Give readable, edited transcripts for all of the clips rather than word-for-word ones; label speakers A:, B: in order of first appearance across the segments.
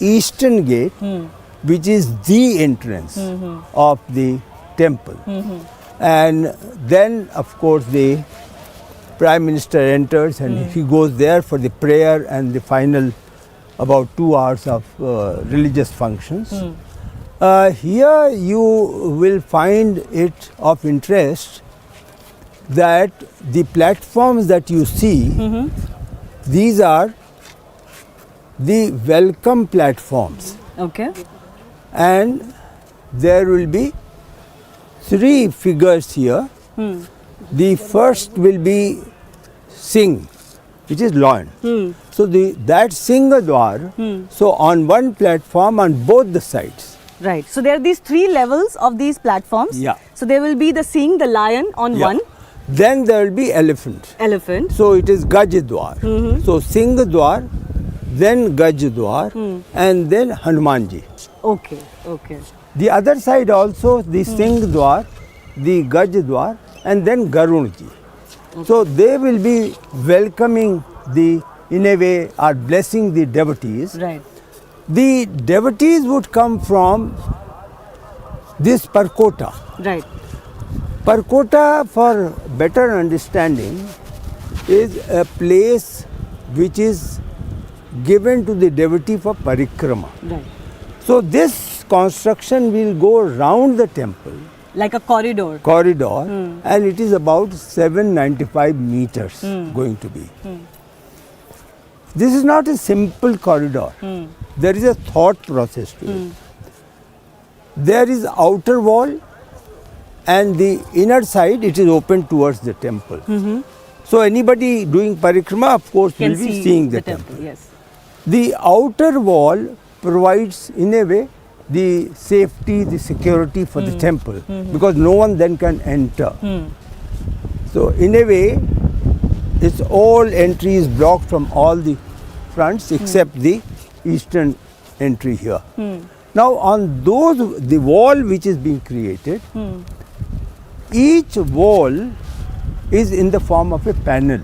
A: eastern gate, which is the entrance of the temple. And then, of course, the Prime Minister enters and he goes there for the prayer and the final about 2 hours of religious functions. Here you will find it of interest that the platforms that you see, these are the welcome platforms.
B: Okay.
A: And there will be 3 figures here. The first will be Singh, which is lion. So that Singha Dwar, so on one platform on both the sides.
B: Right. So there are these 3 levels of these platforms.
A: Yeah.
B: So there will be the Singh, the lion on one.
A: Then there will be elephant.
B: Elephant.
A: So it is Gaj Dwar. So Singha Dwar, then Gaj Dwar, and then Hanumanji.
B: Okay. Okay.
A: The other side also the Singh Dwar, the Gaj Dwar, and then Garunji. So they will be welcoming in a way, are blessing the devotees.
B: Right.
A: The devotees would come from this Parkota.
B: Right.
A: Parkota, for better understanding, is a place which is given to the devotee for parikrama.
B: Right.
A: So this construction will go round the temple.
B: Like a corridor.
A: And it is about 795 meters going to be. This is not a simple corridor. There is a thought process to it. There is outer wall and the inner side, it is open towards the temple. So anybody doing parikrama, of course, will be seeing the temple.
B: Yes.
A: The outer wall provides in a way the safety, the security for the temple, because no one then can enter. So in a way, its all entry is blocked from all the fronts except the eastern entry here. Now on the wall which is being created, each wall is in the form of a panel.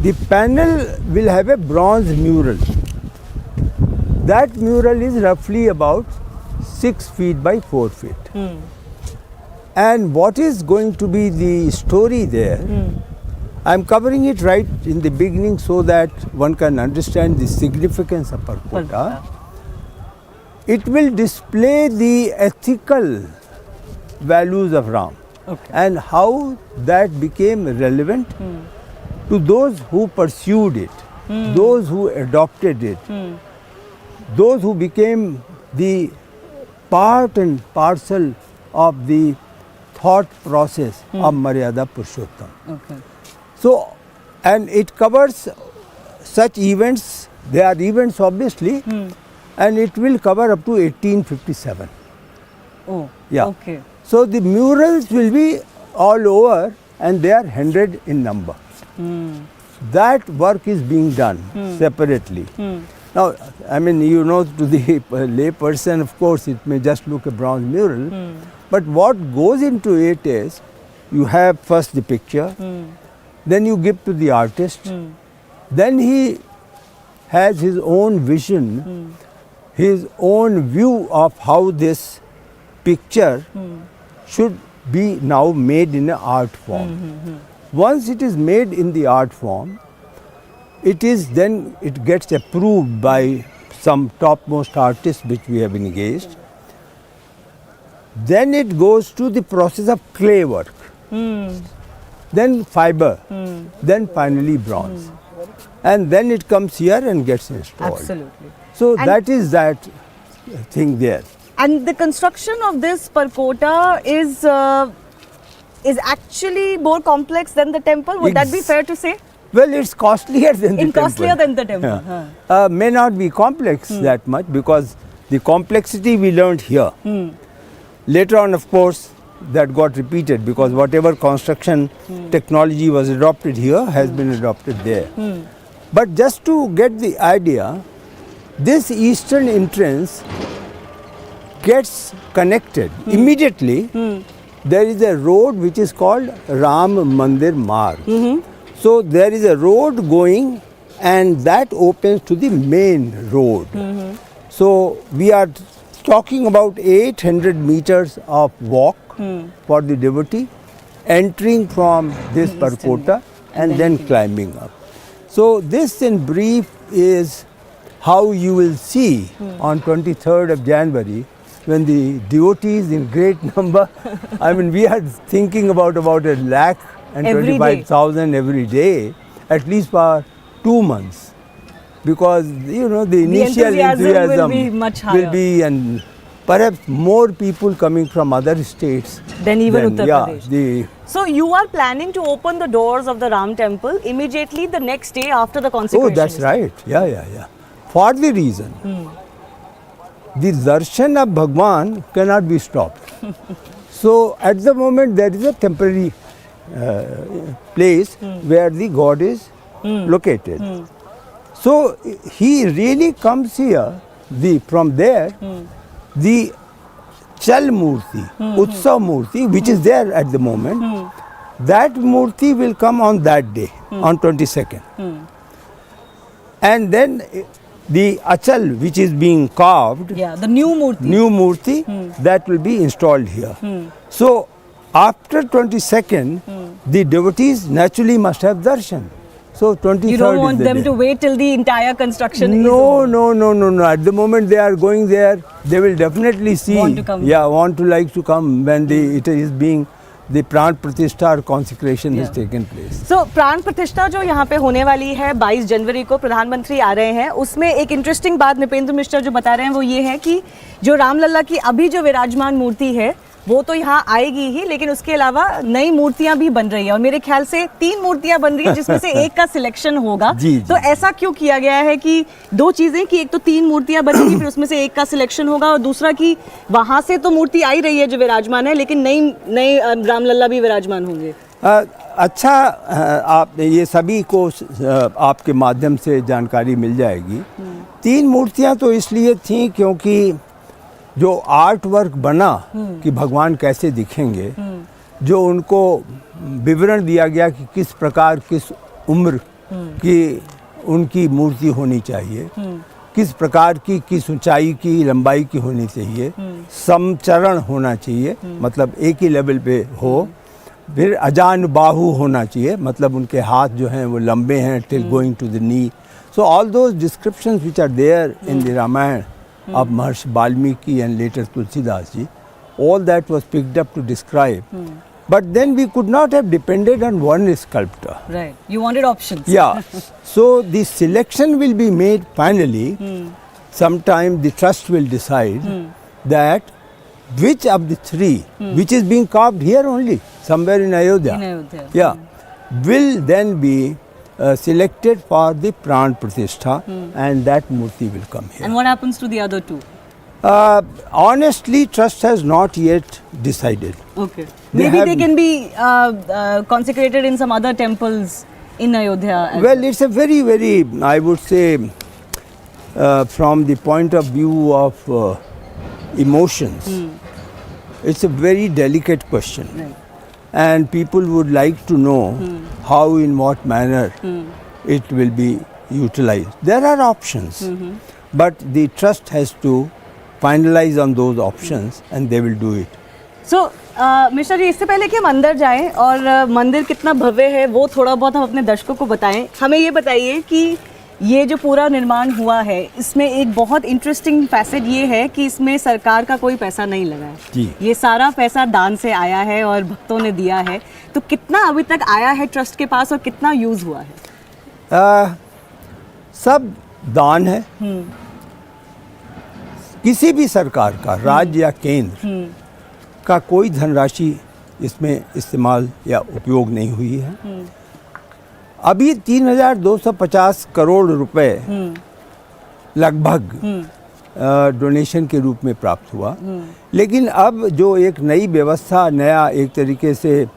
A: The panel will have a bronze mural. That mural is roughly about 6 feet by 4 feet. And what is going to be the story there, I am covering it right in the beginning so that one can understand the significance of Parkota. It will display the ethical values of Ram and how that became relevant to those who pursued it, those who adopted it, those who became the part and parcel of the thought process of Maryada Purushottam.
B: Okay.
A: So, and it covers such events, they are events obviously, and it will cover up to 1857.
B: Oh,
A: yeah.
B: Okay.
A: So the murals will be all over and they are 100 in number. That work is being done separately. Now, I mean, you know, to the lay person, of course, it may just look a bronze mural, but what goes into it is, you have first the picture, then you give to the artist, then he has his own vision, his own view of how this picture should be now made in an art form. Once it is made in the art form, it gets approved by some topmost artists which we have engaged. Then it goes to the process of clay work, then fiber, then finally bronze. And then it comes here and gets installed.
B: Absolutely.
A: So that is that thing there.
B: And the construction of this Parkota is actually more complex than the temple. Would that be fair to say?
A: Well, it's costlier than the temple.
B: Costlier than the temple.
A: Yeah. May not be complex that much because the complexity we learned here. Later on, of course, that got repeated because whatever construction technology was adopted here has been adopted there. But just to get the idea, this eastern entrance gets connected immediately. There is a road which is called Ram Mandir Marg. So there is a road going and that opens to the main road. So we are talking about 800 meters of walk for the devotee, entering from this Parkota and then climbing up. So this in brief is how you will see on 23rd of January when the devotees in great number, I mean we are thinking about a lakh and
B: Every day.
A: 25,000 every day, at least for 2 months. Because you know the initial
B: enthusiasm will be much higher.
A: will be, and perhaps more people coming from other states
B: Then even Uttar Pradesh.
A: the
B: So you are planning to open the doors of the Ram temple immediately the next day after the consecration?
A: Oh, that's right. Yeah. For the reason, the darshan of Bhagwan cannot be stopped. So at the moment there is a temporary place where the God is located. So he really comes here. From there, the Chal Murti, Utsav Murti, which is there at the moment, that Murti will come on that day, on 22nd. And then the Achal, which is being carved,
B: the new
A: Murti, that will be installed here. So after 22nd, the devotees naturally must have darshan. So 23rd
B: You don't want
A: is the
B: them
A: day.
B: to wait till the entire construction is
A: No.
B: over.
A: At the moment they are going there, they will definitely see.
B: Want to come.
A: Yeah, like to come when it is being the Pran Pratishtha or consecration has taken place.
B: So प्राण प्रतिष्ठा जो यहाँ पे होने वाली है 22 जनवरी को प्रधानमंत्री आ रहे हैं, उसमें एक इंटरेस्टिंग बात नृपेंद्र मिश्रा जो बता रहे हैं वो ये है कि जो राम लल्ला की अभी जो विराजमान मूर्ति है वो तो यहाँ आएगी ही, लेकिन उसके अलावा नई मूर्तियां भी बन रही है और मेरे ख्याल से 3 मूर्तियां बन रही है जिसमें से एक का सिलेक्शन होगा।
A: जी।
B: तो ऐसा क्यों किया गया है कि 2 चीजें, कि एक तो 3 मूर्तियां बनेगी फिर उसमें से एक का सिलेक्शन होगा, और दूसरा कि वहां से तो मूर्ति आ ही रही है जो विराजमान है, लेकिन नई राम लल्ला भी विराजमान होंगे।
A: अच्छा, आप ये सभी को आपके माध्यम से जानकारी मिल जाएगी। 3 मूर्तियां तो इसलिए थी क्योंकि जो आर्ट वर्क बना कि भगवान कैसे दिखेंगे, जो उनको विवरण दिया गया कि किस प्रकार किस उम्र की उनकी मूर्ति होनी चाहिए, किस प्रकार की किस ऊंचाई की लंबाई की होनी चाहिए, समचरण होना चाहिए मतलब एक ही लेवल पे हो, फिर अजान बाहु होना चाहिए मतलब उनके हाथ जो हैं वो लंबे हैं till going to the knee. So all those descriptions which are there in the Ramayana of Maharishi Valmiki and later Tulsidas ji, all that was picked up to describe. But then we could not have depended on one sculptor.
B: Right. You wanted options.
A: Yeah. So the selection will be made finally. Sometime the trust will decide that which of the 3, which is being carved here only, somewhere in Ayodhya.
B: In Ayodhya.
A: Yeah. Will then be selected for the Pran Pratishtha and that Murti will come here.
B: And what happens to the other 2?
A: Honestly, trust has not yet decided.
B: Okay. Maybe they can be consecrated in some other temples in Ayodhya.
A: Well, it's a very, very, I would say, from the point of view of emotions, it's a very delicate question.
B: Right.
A: And people would like to know how, in what manner it will be utilized. There are options, but the trust has to finalize on those options and they will do it.
B: So, Mishra ji, इससे पहले कि हम अंदर जाएं और मंदिर कितना भव्य है वो थोड़ा बहुत हम अपने दर्शकों को बताएं, हमें ये बताइए कि ये जो पूरा निर्माण हुआ है इसमें एक बहुत इंटरेस्टिंग फैसेट ये है कि इसमें सरकार का कोई पैसा नहीं लगा है
A: जी।
B: ये सारा पैसा दान से आया है और भक्तों ने दिया है। तो कितना अभी तक आया है ट्रस्ट के पास और कितना यूज हुआ है?
A: सब दान है। किसी भी सरकार का, राज्य या केंद्र का कोई धनराशि इसमें इस्तेमाल या उपयोग नहीं हुई है। अभी 3,250 करोड़ रुपए लगभग डोनेशन के रूप में प्राप्त हुआ, लेकिन अब जो एक नई व्यवस्था, नया एक तरीके से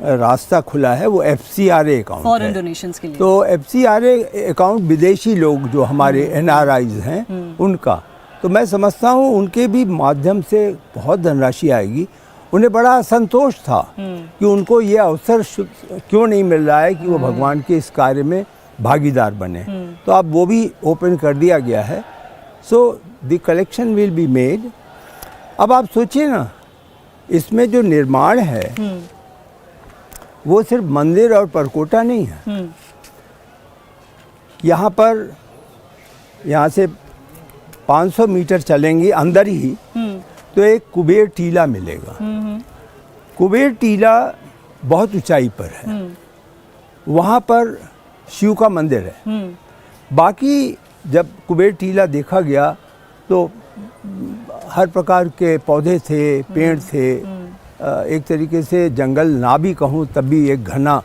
A: रास्ता खुला है वो FCRA अकाउंट
B: फॉरेन डोनेशंस के लिए।
A: तो FCRA अकाउंट विदेशी लोग जो हमारे NRIs हैं उनका, तो मैं समझता हूँ उनके भी माध्यम से बहुत धनराशि आएगी। उन्हें बड़ा संतोष था कि उनको ये अवसर क्यों नहीं मिल रहा है कि वो भगवान के इस कार्य में भागीदार बने। तो अब वो भी ओपन कर दिया गया है। So the collection will be made. अब आप सोचिए ना, इसमें जो निर्माण है वो सिर्फ मंदिर और परकोटा नहीं है। यहाँ पर, यहाँ से 500 मीटर चलेंगे अंदर ही तो एक कुबेर टीला मिलेगा। कुबेर टीला बहुत ऊंचाई पर है, वहाँ पर शिव का मंदिर है। बाकी जब कुबेर टीला देखा गया तो हर प्रकार के पौधे थे, पेड़ थे, एक तरीके से जंगल ना भी कहूँ तब भी एक घना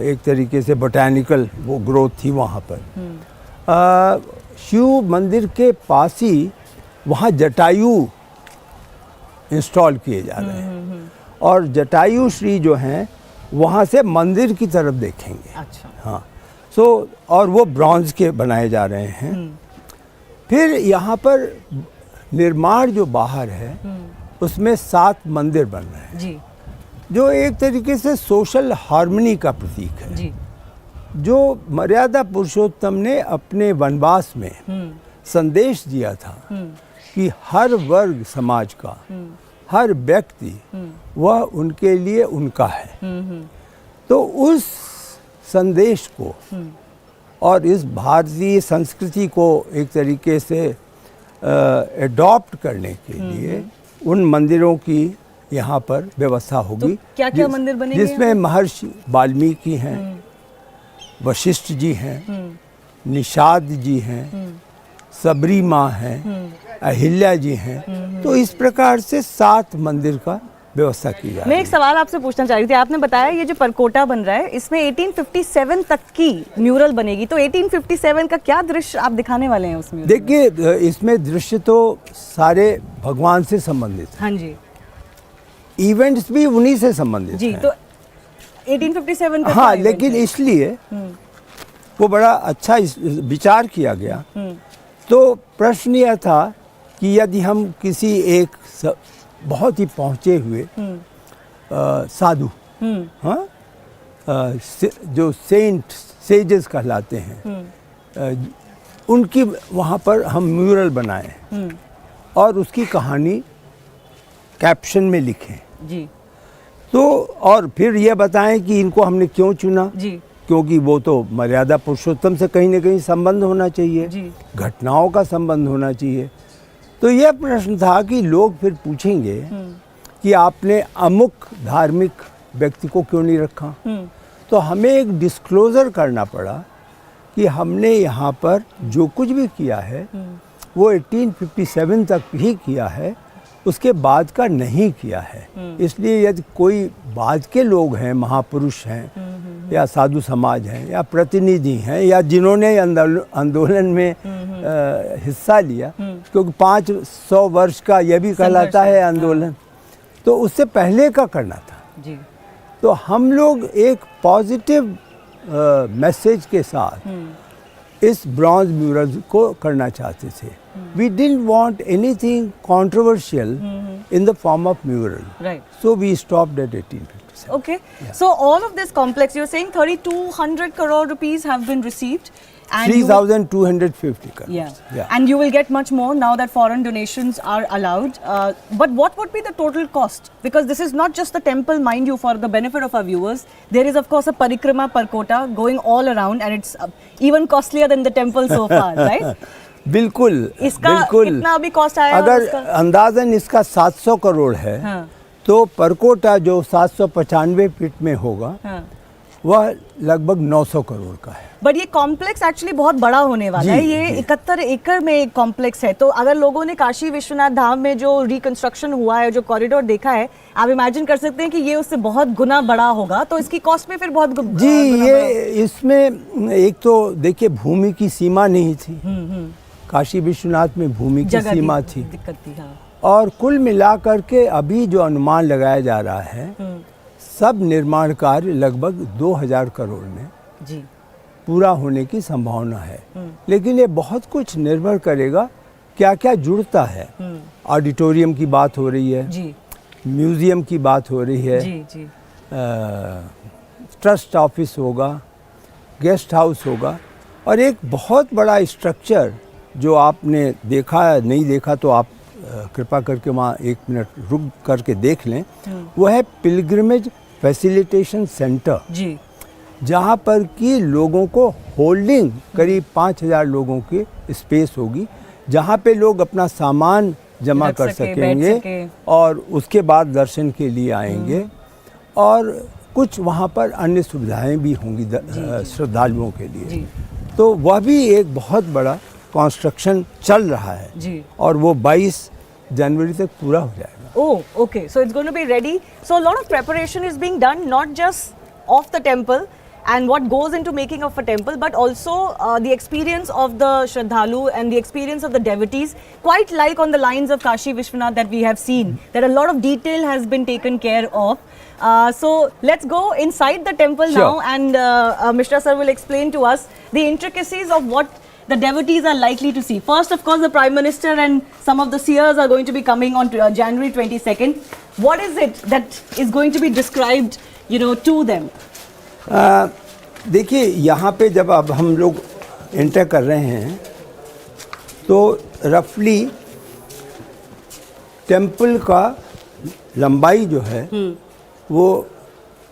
A: एक तरीके से बोटैनिकल वो ग्रोथ थी वहाँ पर। शिव मंदिर के पास ही वहाँ जटायु इंस्टॉल किए जा रहे हैं और जटायु श्री जो हैं वहाँ से मंदिर की तरफ देखेंगे।
B: अच्छा।
A: हाँ, सो और वो ब्रॉन्ज के बनाए जा रहे हैं। फिर यहाँ पर निर्माण जो बाहर है उसमें 7 मंदिर बन रहे हैं
B: जी,
A: जो एक तरीके से सोशल हार्मनी का प्रतीक है
B: जी।
A: जो मर्यादा पुरुषोत्तम ने अपने वनवास में संदेश दिया था कि हर वर्ग समाज का, हर व्यक्ति वह उनके लिए उनका है। तो उस संदेश को और इस भारतीय संस्कृति को एक तरीके से एडॉप्ट करने के लिए उन मंदिरों की यहाँ पर व्यवस्था होगी।
B: तो क्या क्या मंदिर बनेंगे?
A: जिसमें महर्षि वाल्मीकि हैं, वशिष्ठ जी हैं, निषाद जी हैं, सबरी माँ हैं, अहिल्या जी हैं। तो इस प्रकार से 7 मंदिर का व्यवस्था की जा रही है।
B: मैं एक सवाल आपसे पूछना चाह रही थी। आपने बताया ये जो परकोटा बन रहा है इसमें 1857 तक की म्यूरल बनेगी, तो 1857 का क्या दृश्य आप दिखाने वाले हैं उसमें?
A: देखिए, इसमें दृश्य तो सारे भगवान से संबंधित हैं।
B: हाँ जी।
A: इवेंट्स भी उन्हीं से संबंधित
B: जी,
A: हैं।
B: तो 1857 का
A: हाँ,
B: क्या
A: लेकिन
B: event है?
A: इसलिए वो बड़ा अच्छा विचार किया गया। तो प्रश्न यह था कि यदि हम किसी एक बहुत ही पहुँचे हुए साधु, हाँ, जो सेजेस कहलाते हैं, उनकी वहाँ पर हम म्यूरल बनाएं और उसकी कहानी कैप्शन में लिखें
B: जी।
A: तो, और फिर यह बताएं कि इनको हमने क्यों चुना
B: जी।
A: क्योंकि वो तो मर्यादा पुरुषोत्तम से कहीं ना कहीं संबंध होना चाहिए
B: जी।
A: घटनाओं का संबंध होना चाहिए। तो यह प्रश्न था कि लोग फिर पूछेंगे कि आपने अमुक धार्मिक व्यक्ति को क्यों नहीं रखा। तो हमें एक डिस्क्लोजर करना पड़ा कि हमने यहाँ पर जो कुछ भी किया है वो 1857 तक ही किया है, उसके बाद का नहीं किया है। इसलिए यदि कोई बाद के लोग हैं, महापुरुष हैं या साधु समाज हैं या प्रतिनिधि हैं या जिन्होंने आंदोलन में हिस्सा लिया, क्योंकि 500 वर्ष का यह भी कहलाता है आंदोलन, तो उससे पहले का करना था
B: जी।
A: तो हम लोग एक पॉजिटिव मैसेज के साथ इस ब्रॉन्ज म्यूरल को करना चाहते थे। We didn't want anything controversial in the form of mural.
B: Right.
A: So we stopped at 1857.
B: Okay. Yeah. So all of this complex, you're saying 3,200 crore rupees have been received. And
A: 3,250 crores.
B: Yeah. And you will get much more now that foreign donations are allowed. But what would be the total cost? Because this is not just the temple, mind you, for the benefit of our viewers. There is of course a parikrama parkota going all around, and it's even costlier than the temple so far, right?
A: बिल्कुल,
B: इसका
A: बिल्कुल।
B: कितना अभी cost आया?
A: अगर अंदाजन इसका 700 करोड़ है,
B: हाँ।
A: तो परकोटा जो 795 फीट में होगा, हाँ। वह लगभग 900 करोड़ का है।
B: बट ये कॉम्प्लेक्स एक्चुअली बहुत बड़ा होने वाला है। ये 71 एकड़ में एक कॉम्प्लेक्स है। तो अगर लोगों ने काशी विश्वनाथ धाम में जो रिकंस्ट्रक्शन हुआ है, जो कॉरिडोर देखा है, आप इमेजिन कर सकते हैं कि ये उससे बहुत गुना बड़ा होगा। तो इसकी कॉस्ट में फिर बहुत
A: जी, ये इसमें एक तो देखिए भूमि की सीमा नहीं थी। काशी विश्वनाथ में भूमि की सीमा थी,
B: दिक्कत थी। हाँ।
A: और कुल मिलाकर के अभी जो अनुमान लगाया जा रहा है, सब निर्माण कार्य लगभग 2000 करोड़ में जी पूरा होने की संभावना है। लेकिन ये बहुत कुछ निर्भर करेगा क्या क्या जुड़ता है। ऑडिटोरियम की बात हो रही है जी, म्यूजियम की बात हो रही है जी, जी। ट्रस्ट ऑफिस होगा, गेस्ट हाउस होगा और एक बहुत बड़ा स्ट्रक्चर जो आपने देखा नहीं देखा तो आप कृपा करके वहाँ 1 मिनट रुक करके देख लें। वो है पिलग्रिमेज फैसिलिटेशन सेंटर
B: जी,
A: जहाँ पर कि लोगों को होल्डिंग करीब 5000 लोगों की स्पेस होगी, जहाँ पे लोग अपना सामान जमा कर सकेंगे और उसके बाद दर्शन के लिए आएंगे और कुछ वहाँ पर अन्य सुविधाएं भी होंगी श्रद्धालुओं के लिए। तो वह भी एक बहुत बड़ा कंस्ट्रक्शन चल रहा है
B: जी,
A: और वो 22 जनवरी तक पूरा हो जाएगा।
B: Oh, okay. So it's going to be ready. So a lot of preparation is being done, not just of the temple and what goes into making of a temple, but also the experience of the Shraddhalu and the experience of the devotees, quite like on the lines of Kashi Vishwanath that we have seen, that a lot of detail has been taken care of. So let's go inside the temple now, and Mishra sir will explain to us the intricacies of what the devotees are likely to see. First, of course, the Prime Minister and some of the seers are going to be coming on January 22nd. What is it that is going to be described, to them?
A: देखिए, यहाँ पे जब अब हम लोग enter कर रहे हैं तो रफली टेम्पल का लंबाई जो है वो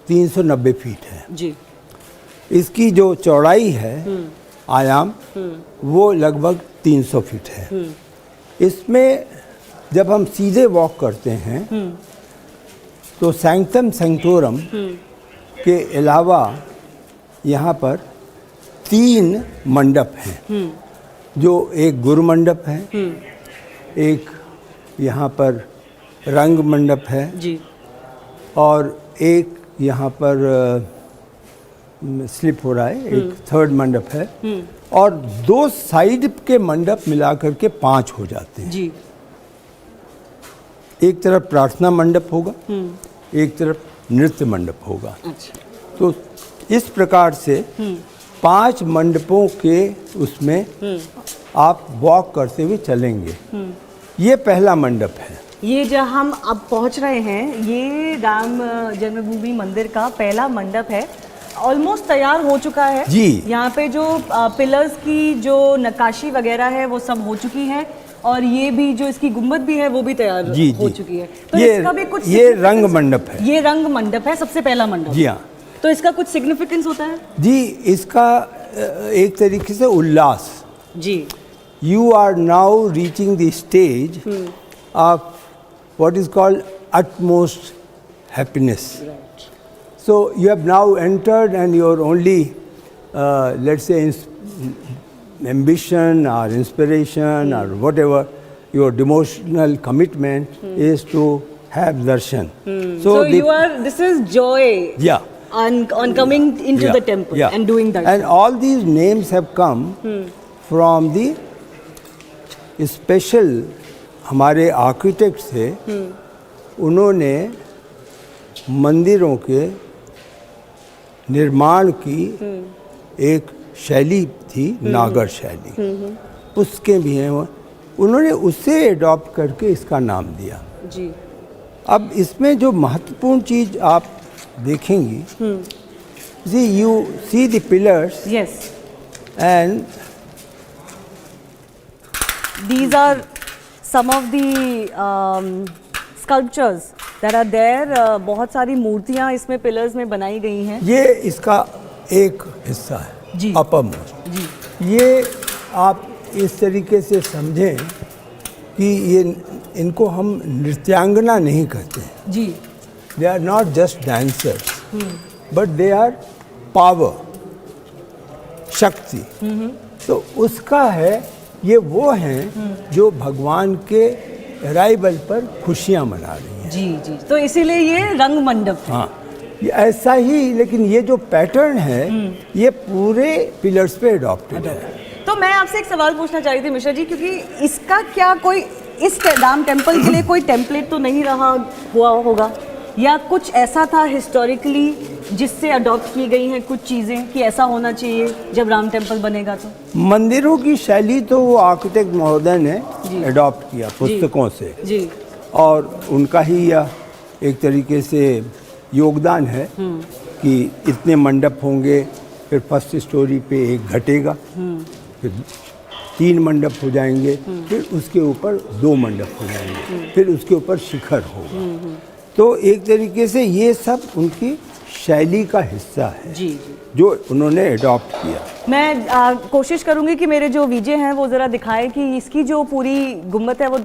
A: 390 फीट है
B: जी।
A: इसकी जो चौड़ाई है आयाम वो लगभग 300 फीट है। इसमें जब हम सीधे वॉक करते हैं तो सैंक्टम सैंक्टोरम के अलावा यहाँ पर 3 मंडप हैं, जो एक गुरु मंडप है, एक यहाँ पर रंग मंडप है
B: जी,
A: और एक यहाँ पर स्लिप हो रहा है, एक 3rd मंडप है, और 2 साइड के मंडप मिलाकर के 5 हो जाते हैं
B: जी।
A: एक तरफ प्रार्थना मंडप होगा, एक तरफ नृत्य मंडप होगा।
B: अच्छा।
A: तो इस प्रकार से 5 मंडपों के उसमें आप वॉक करते हुए चलेंगे। ये पहला मंडप है।
B: ये जो हम अब पहुंच रहे हैं, ये राम जन्मभूमि मंदिर का पहला मंडप है। ऑलमोस्ट तैयार हो चुका है
A: जी।
B: यहाँ पे जो पिलर्स की जो नक्काशी वगैरह है वो सब हो चुकी है, और ये भी जो इसकी गुम्बद भी है वो भी तैयार हो चुकी है। तो इसका भी कुछ
A: ये रंग मंडप है।
B: ये रंग मंडप है, सबसे पहला मंडप।
A: जी हाँ।
B: तो इसका कुछ सिग्निफिकेंस होता है?
A: जी, इसका एक तरीके से Ullas
B: ji.
A: You are now reaching the stage of what is called utmost happiness.
B: Right.
A: So you have now entered, and your only let's say ambition or inspiration or whatever your devotional commitment is to have darshan.
B: So this is joy.
A: Yeah.
B: On coming into the temple and doing that.
A: And all these names have come from the special हमारे architects थे, उन्होंने मंदिरों के निर्माण की एक शैली थी, नागर शैली, उसके भी हैं, उन्होंने उसे एडॉप्ट करके इसका नाम दिया
B: जी।
A: अब इसमें जो महत्वपूर्ण चीज़ आप देखेंगी, see you see the pillars,
B: yes,
A: and
B: these are some of the sculptures that are there. बहुत सारी मूर्तियाँ इसमें पिलर्स में बनाई गई हैं।
A: ये इसका एक हिस्सा है
B: जी,
A: अपर मोस्ट जी। ये आप इस तरीके से समझें कि ये इनको हम नृत्यांगना नहीं कहते हैं
B: जी।
A: They are not just dancers but they are power, shakti. तो उसका है, ये वो हैं जो भगवान के अराइवल पर खुशियाँ मना रही हैं
B: जी जी। तो इसीलिए ये रंग मंडप है।
A: हाँ, ये ऐसा ही, लेकिन ये जो पैटर्न है ये पूरे पिलर्स पे अडॉप्टेड है।
B: तो मैं आपसे एक सवाल पूछना चाह रही थी मिश्रा जी, क्योंकि इसका क्या कोई इस राम टेम्पल के लिए कोई टेम्पलेट तो नहीं रहा हुआ होगा, या कुछ ऐसा था हिस्टोरिकली जिससे अडॉप्ट की गई हैं कुछ चीज़ें कि ऐसा होना चाहिए जब राम टेम्पल बनेगा? तो
A: मंदिरों की शैली तो वो आर्किटेक्ट महोदय ने अडॉप्ट किया पुस्तकों से
B: जी,
A: और उनका ही यह एक तरीके से योगदान है कि इतने मंडप होंगे, फिर फर्स्ट स्टोरी पे एक घटेगा, फिर 3 मंडप हो जाएंगे, फिर उसके ऊपर 2 मंडप हो जाएंगे, फिर उसके ऊपर शिखर होगा। तो एक तरीके से ये सब उनकी शैली का हिस्सा है
B: जी
A: जो उन्होंने अडॉप्ट किया।
B: मैं कोशिश करूंगी कि मेरे जो वीजे हैं वो ज़रा दिखाएं कि इसकी जो पूरी गुम्बद है वो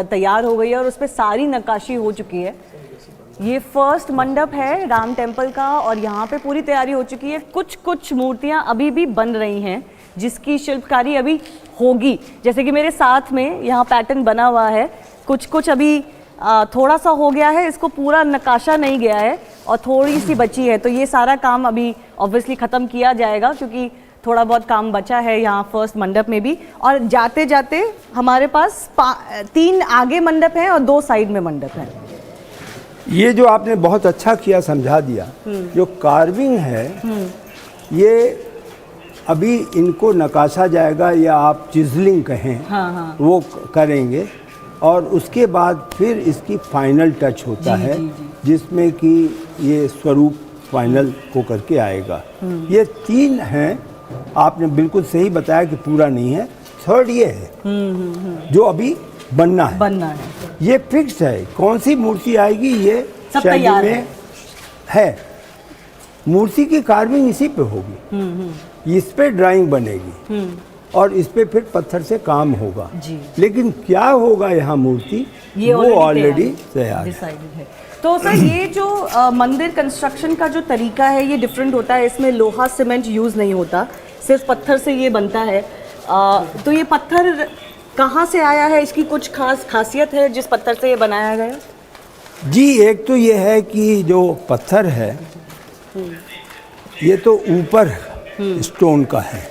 B: तैयार हो गई है और उस पर सारी नक्काशी हो चुकी है। ये फर्स्ट मंडप है राम टेम्पल का और यहाँ पे पूरी तैयारी हो चुकी है। कुछ कुछ मूर्तियाँ अभी भी बन रही हैं जिसकी शिल्पकारी अभी होगी, जैसे कि मेरे साथ में यहाँ पैटर्न बना हुआ है। कुछ कुछ अभी थोड़ा सा हो गया है, इसको पूरा नक्काशा नहीं गया है और थोड़ी सी बची है। तो ये सारा काम अभी ऑब्वियसली ख़त्म किया जाएगा क्योंकि थोड़ा बहुत काम बचा है यहाँ फर्स्ट मंडप में भी। और जाते जाते हमारे पास 3 आगे मंडप हैं और 2 साइड में मंडप हैं।
A: ये जो आपने बहुत अच्छा किया, समझा दिया। जो कार्विंग है ये अभी इनको नकाशा जाएगा या आप चिजलिंग कहें,
B: हाँ।
A: वो करेंगे और उसके बाद फिर इसकी फाइनल टच होता है जिसमें कि ये स्वरूप फाइनल हो करके आएगा। ये 3 हैं, आपने बिल्कुल सही बताया कि पूरा नहीं है। 3rd ये है जो अभी बनना है। ये फिक्स है, कौन सी मूर्ति आएगी ये
B: सब
A: शैली
B: तैयार
A: में है। मूर्ति की कार्विंग इसी पे होगी, इस पे ड्राइंग बनेगी और इस पे फिर पत्थर से काम होगा
B: जी।
A: लेकिन क्या होगा यहाँ मूर्ति वो ऑलरेडी तैयार है।
B: तो सर ये जो मंदिर कंस्ट्रक्शन का जो तरीका है ये डिफरेंट होता है। इसमें लोहा सीमेंट यूज़ नहीं होता, सिर्फ पत्थर से ये बनता है। तो ये पत्थर कहाँ से आया है, इसकी कुछ खास खासियत है जिस पत्थर से ये बनाया गया?
A: जी, एक तो ये है कि जो पत्थर है ये तो ऊपर स्टोन का है।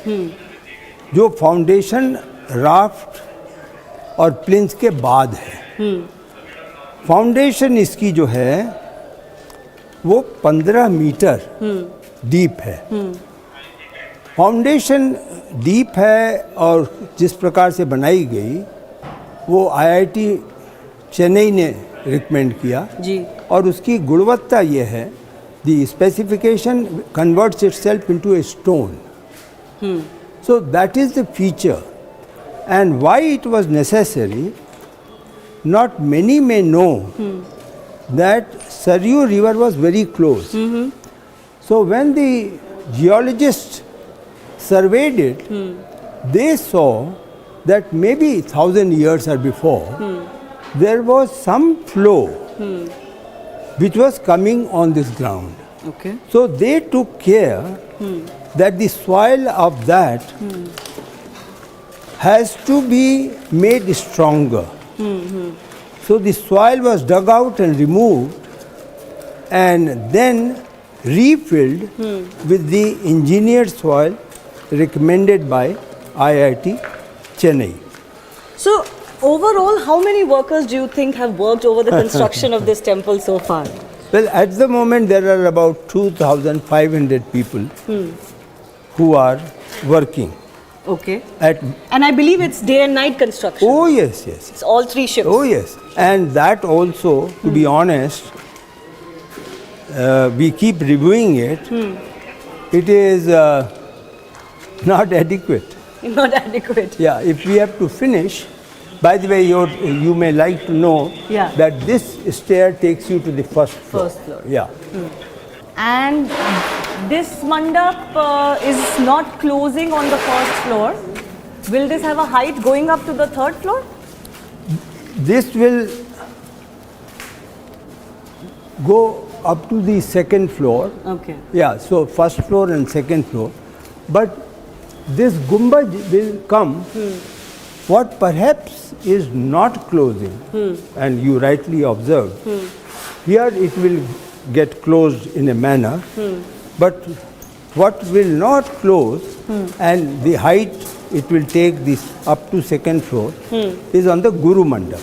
A: जो फाउंडेशन राफ्ट और प्लिंथ के बाद है। फाउंडेशन इसकी जो है वो 15 मीटर डीप है। फाउंडेशन डीप है और जिस प्रकार से बनाई गई वो आईआईटी चेन्नई ने रिकमेंड किया
B: जी।
A: और उसकी गुणवत्ता ये है, the specification converts itself into a stone. So that is the feature, and why it was necessary, not many may know that Saryu river was very close. So when the geologists surveyed it, they saw that maybe 1000 years or before there was some flow which was coming on this ground.
B: Okay.
A: So they took care that the soil of that has to be made stronger. So the soil was dug out and removed and then refilled with the engineered soil recommended by IIT Chennai.
B: So overall, how many workers do you think have worked over the construction of this temple so far?
A: Well, at the moment there are about 2,500 people who are working.
B: Okay.
A: And
B: I believe it's day and night construction.
A: oh yes, yes.
B: It's all 3 shifts.
A: Oh yes, and that also, to be honest, we keep reviewing it. It is not adequate.
B: Not adequate.
A: Yeah, if we have to finish. By the way, you may like to know that this stair takes you to the first floor. Yeah.
B: And this mandap is not closing on the first floor. Will this have a height going up to the 3rd floor?
A: This will go up to the 2nd floor.
B: Okay.
A: Yeah, so first floor and 2nd floor. But this gumbad will come. What perhaps is not closing, and you rightly observed, here it will get closed in a manner, but what will not close and the height it will take this up to 2nd floor is on the Guru Mandap.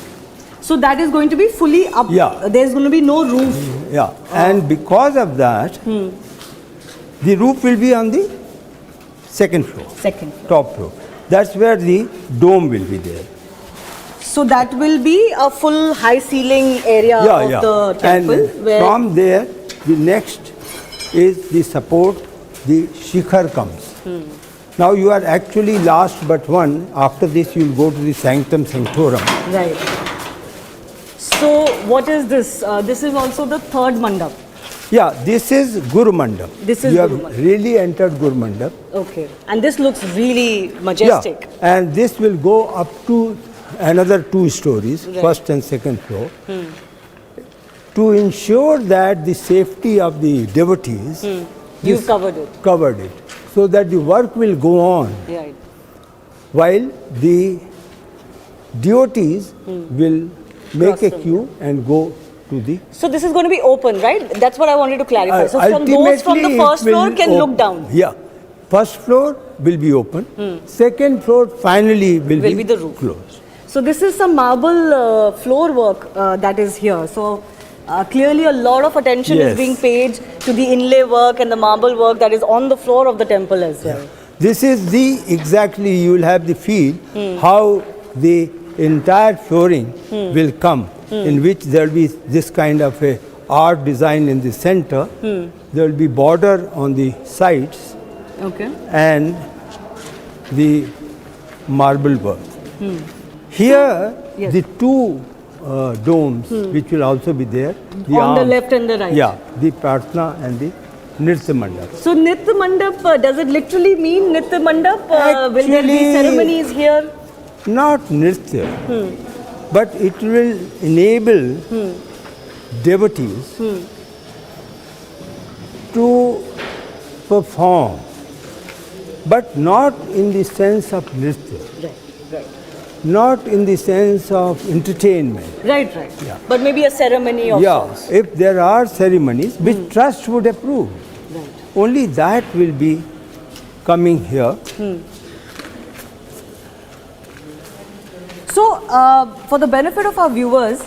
B: So that is going to be fully up.
A: Yeah.
B: There's going to be no roof.
A: Yeah, and because of that, the roof will be on the 2nd floor.
B: 2nd floor.
A: Top floor. That's where the dome will be there.
B: So that will be a full high ceiling area of the temple.
A: And from there, the next is the support the shikhar comes. Now you are actually last but one. After this you will go to the Sanctum Sanctorum.
B: Right. So what is this? This is also the third Mandap.
A: Yeah, this is Guru Mandap.
B: This is
A: you have
B: Guru Mandap.
A: really entered Guru Mandap.
B: Okay. And this looks really majestic.
A: Yeah, and this will go up to another 2 stories,
B: Right.
A: first and second floor. To ensure that the safety of the devotees,
B: You've covered it.
A: covered it, so that the work will go on
B: Right.
A: while the devotees will make
B: Cross
A: a
B: from
A: queue and go to the.
B: So this is going to be open, right? That's what I wanted to clarify. So from those
A: Ultimately
B: from the
A: it
B: first floor
A: will
B: can
A: op-
B: look down.
A: Yeah, first floor will be open. Second floor finally will
B: Will be the roof.
A: closed.
B: So this is some marble floor work that is here. So clearly a lot of attention
A: Yes.
B: is being paid to the inlay work and the marble work that is on the floor of the temple as well.
A: This is the exactly you will have the feel how the entire flooring will come, in which there will be this kind of a art design in the center. There will be border on the sides
B: Okay.
A: and the marble work. Here,
B: Yes.
A: the 2 domes which will also be there.
B: On the
A: arms.
B: left and the right.
A: Yeah, the Prarthana and the Nritya Mandap.
B: So Nitya Mandap, does it literally mean Nitya Mandap? Will there be
A: Actually-
B: ceremonies here?
A: Not Nritya, but it will enable devotees to perform, but not in the sense of Nritya,
B: Right.
A: not in the sense of entertainment.
B: Right.
A: Yeah.
B: But maybe a ceremony of
A: Yeah,
B: sorts.
A: if there are ceremonies which trust would approve,
B: Right.
A: only that will be coming here.
B: So, for the benefit of our viewers,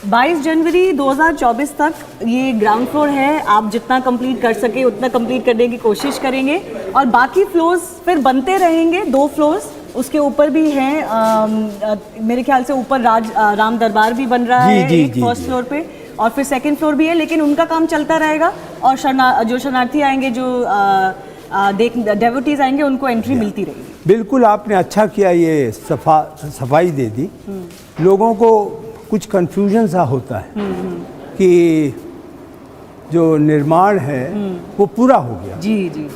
B: 22 जनवरी 2024 तक ये ground floor है. आप जितना complete कर सके उतना complete करने की कोशिश करेंगे और बाकी फ्लोर्स फिर बनते रहेंगे. 2 फ्लोर्स उसके ऊपर भी हैं. मेरे ख्याल से ऊपर राम दरबार भी बन रहा है फर्स्ट फ्लोर पे और फिर सेकंड फ्लोर भी है, लेकिन उनका काम चलता रहेगा और जो शरणार्थी आएंगे, जो डेवोटीज आएंगे, उनको एंट्री मिलती रहेगी.
A: बिल्कुल आपने अच्छा किया ये सफाई दे दी. लोगों को कुछ कन्फ्यूजन सा होता है कि जो निर्माण है वो पूरा हो गया.
B: जी.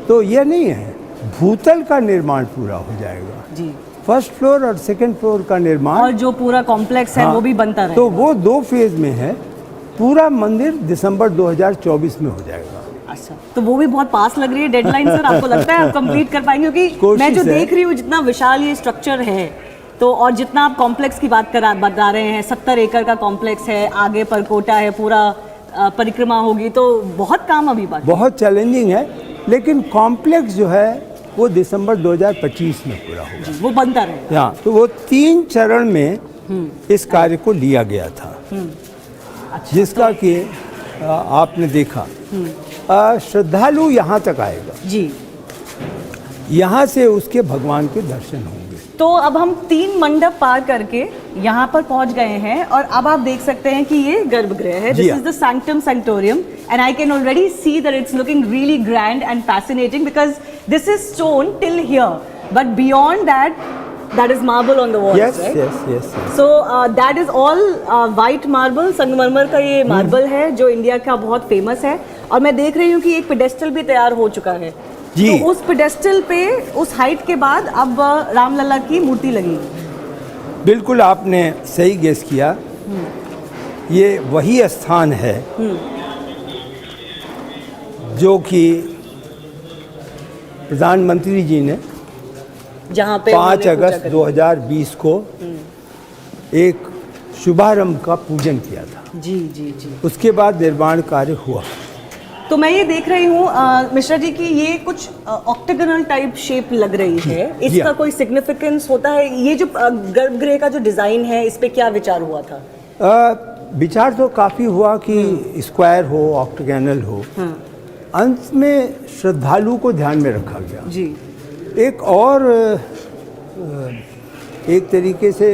A: तो ये नहीं है, भूतल का निर्माण पूरा हो जाएगा.
B: जी.
A: फर्स्ट फ्लोर और सेकंड फ्लोर का निर्माण
B: और जो पूरा कॉम्प्लेक्स है वो भी बनता रहेगा.
A: तो वो 2 फेज में है. पूरा मंदिर दिसंबर 2024 में हो जाएगा.
B: अच्छा, तो वो भी बहुत पास लग रही है डेडलाइन सर. आपको लगता है आप कंप्लीट कर पाएंगे? क्योंकि मैं जो देख रही हूँ जितना विशाल ये स्ट्रक्चर है, तो और जितना आप कॉम्प्लेक्स की बता रहे हैं, 70 एकड़ का कॉम्प्लेक्स है, आगे परकोटा है, पूरा परिक्रमा होगी, तो बहुत काम अभी बाकी.
A: बहुत चैलेंजिंग है, लेकिन कॉम्प्लेक्स जो है वो दिसंबर 2025 में पूरा होगा.
B: वो बनता रहेगा.
A: हाँ, तो वो 3 चरण में इस कार्य को लिया गया था.
B: अच्छा,
A: जिसका कि आपने देखा. श्रद्धालु यहाँ तक आएगा
B: जी.
A: यहाँ से उसके भगवान के दर्शन होंगे.
B: तो अब हम 3 मंडप पार करके यहाँ पर पहुँच गए हैं और अब आप देख सकते हैं कि ये गर्भगृह है. This is the sanctum sanctorium and I can already see that it's looking really grand and fascinating because this is stone till here, but beyond that is marble on the walls,
A: yes,
B: right?
A: yes.
B: So that is all white marble. संगमरमर का ये marble है जो India का बहुत famous है. और मैं देख रही हूँ कि एक पेडेस्टल भी तैयार हो चुका है.
A: जी.
B: तो उस पेडेस्टल पे उस हाइट के बाद अब राम लला की मूर्ति लगेगी.
A: बिल्कुल आपने सही गेस किया. ये वही स्थान है जो कि प्रधानमंत्री जी ने
B: जहाँ पे
A: 5 अगस्त 2020 को एक शुभारंभ का पूजन किया था.
B: जी.
A: उसके बाद निर्माण कार्य हुआ.
B: तो मैं ये देख रही हूँ मिश्रा जी की ये कुछ ऑक्टेगोनल टाइप शेप लग रही है. इसका कोई सिग्निफिकेंस होता है? ये जो गर्भगृह का जो डिजाइन है, इस पे क्या विचार हुआ था?
A: विचार तो काफ़ी हुआ कि स्क्वायर हो, ऑक्टेगोनल हो. अंत में श्रद्धालु को ध्यान में रखा गया.
B: जी.
A: एक और एक तरीके से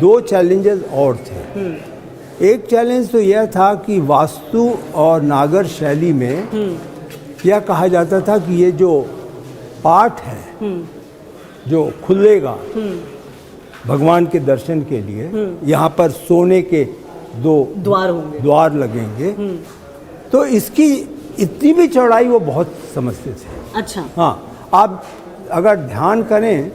A: 2 चैलेंजेस और थे. एक चैलेंज तो यह था कि वास्तु और नागर शैली में यह कहा जाता था कि ये जो पाठ है जो खुलेगा भगवान के दर्शन के लिए, यहाँ पर सोने के 2 द्वार लगेंगे, तो इसकी इतनी भी चौड़ाई वो बहुत समझते थे।
B: अच्छा।
A: हाँ, आप अगर ध्यान करें